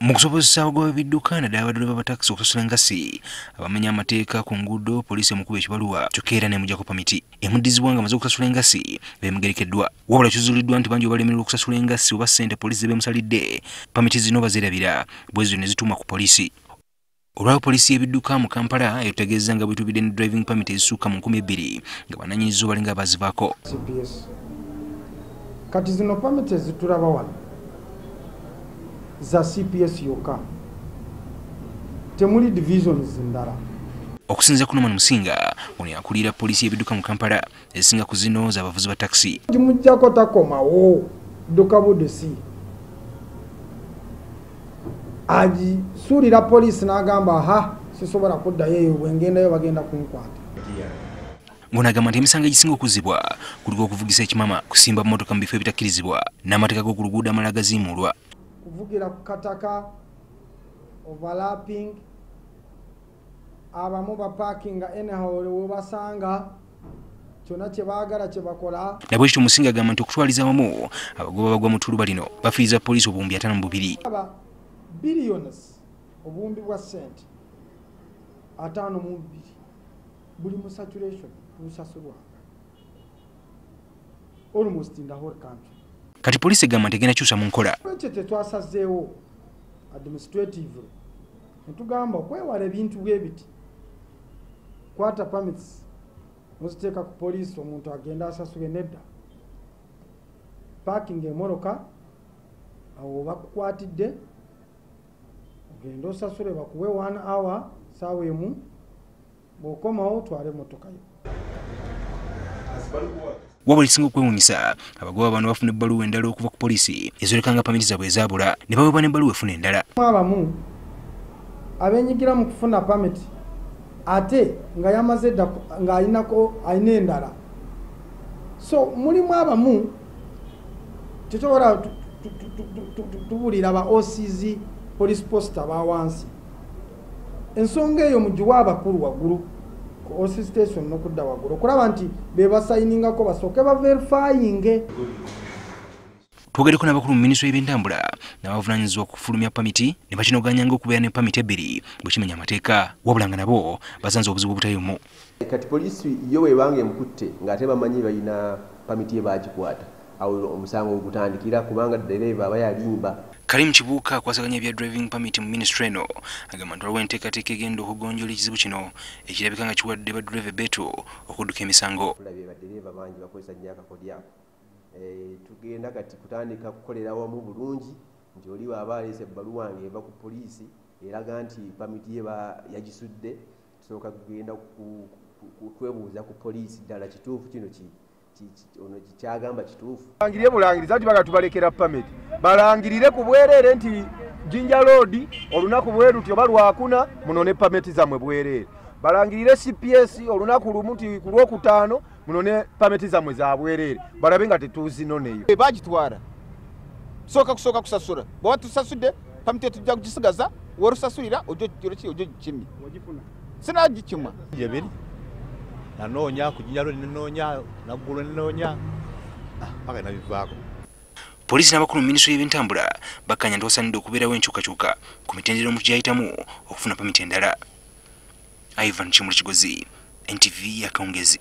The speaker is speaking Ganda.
Mu kusobozesa abagoba b'ebidduka naddala abaddala ba takisi okusasula engassi abamenya amateeka ku nguudo poliisi emukuba ekibaluwa kyokka era n'emugyako pamiti emuddizibwa nga amaze okusasula engassi beemugerekeddwa wabula kizuuliddwa nti bangi balemererwa okusasula engassi oba ssente poliisi zebeemusalidde pamiti zino bazirabira bwe zityo ne zituumwa ku poliisi. Olw'awo poliisi y'ebidduka mu Kampala etutegeeza nga bwetubidde ne driving permit ezisukka mu 2,000 nga bannannyini zo balinga baazivaako. CPS kati zino permit ezitulaba wano za CPS yokka temuli divisions endala. Okusinziira ku Musinga ono akulira poliisi y'ebidduka mu Kampala ezisinga ku zino z'abavuzi ba takisi. Mujjako takomawo dduka budesi agisuulira poliisi n'agamba ha sisobola kuddayo eyo bwengendayo bagenda kunkwata. Ngono agamba nti emisango egisinga okuzibwa kuliko okuvugisa ekimama kusimba mmotoka mu bifo ebitakkirizibwa n'amateeka g'oku luguudo amalala gaziimuulwa. Kuvugira ku kataka, overlapping, abamu bapakinga anyhow we basanga kyonna kye baagala kye bakola. Nabwe ekyo Musinga agamba nti okutwaliza wamu abagoba bagwa mu ttuluba lino bafiiriza poliisi obuwumbi 52. Billions obuwumbi bwa ssente 52 buli mu saturation busasulwa almost in the whole country. Kati poliisi egamba nti egenda kyusa mu nkola. Ekyo tetwasazeewo administrative netugamba okwewala ebintu bwe biti kwata permits muziteeka ku poliisi omuntu agenda asasule nedda parking emmotoka awo bakukwatidde ogenda osasule bakuwe 1 hour saawa emu bw'okomawo otwale emmotoka yo. Wabula ekisinga okwewuunyisa abagoba bano bafuna ebbaluwa endala okuva ku poliisi ezoleka nga pamiti zaabwe ezaabula ne baweebwa n'ebbaluwa efuna endala. Abamu abenyigira mu kufuna pamiti ate nga yamaze dda nga alina endala. So mulimu abamu tekyobola tubulira ba OCZ police poster ba wansi. Ensonga eyo mugiwa abakulu waggulu ku OC station n'okudda waggulu okulaba nti be basayiningako basooke baverifyinge. Twogereko n'abakulu mu minisitule y'ebyentambula n'abavunaanyizibwa okufulumya pamiti ne bakinoganya ng'okubeera ne pamiti 2 bwe kimenya amateeka wabula nga nabo basanze obuzibu obutayomu. Kati poliisi yo bw'ebanga emukutte ng'ate bamanyi balina pamiti ye baagikwata awo omusango ogutandikira kubanga ddereeva aba yalimba. Karim Kibuuka akwasaganya ebya driving permit mu ministry eno agamba nti waliwo enteekateeka egenda okugonjoola ekizibu kino ekirabika nga kiwadde baddereeva beetu okudduka emisango. Tulabye baddereeva bangi bakozesa nnyo akakodyo ako. Tugenda kati kutandika kukolera wamu bulungi nti oli bw'aba aleese ebbaluwa ng'eva ku poliisi eraga nti pamiti ye yagisudde tusooka kugenda kwebuuza ku poliisi ddala kituufu kino ono kyagamba kituufu. Balangirire bulangiriza nti baga tubalekera pamiti balangirire ku bwereere nti Jinja Road olunaku bwe luti oba lwakuna munone pamiti zammwe bwereere. Balangirire CPS olunaku lumu nti ku Lwokutaano munone pamiti zammwe za bwereere balabe nga tetuuzinoneyo. Bagitwala kusooka kusasula bw'oba tusasudde pamiti tujja kugisigaza werusasulira ojo kimmi sinagikima jebiri nanoonya ku Jinja Road nenoonya naggulu nenoonya paka nabivaako. Poliisi n'abakulu mu minisitule y'ebyentambula bakkanya nti wasaanidde okubeerawo enkyukakyuka ku mitendera omuntu gy'ayitamu okufuna pamiti endala. Ivan Kimuli Kigozi, NTV Akawungezi.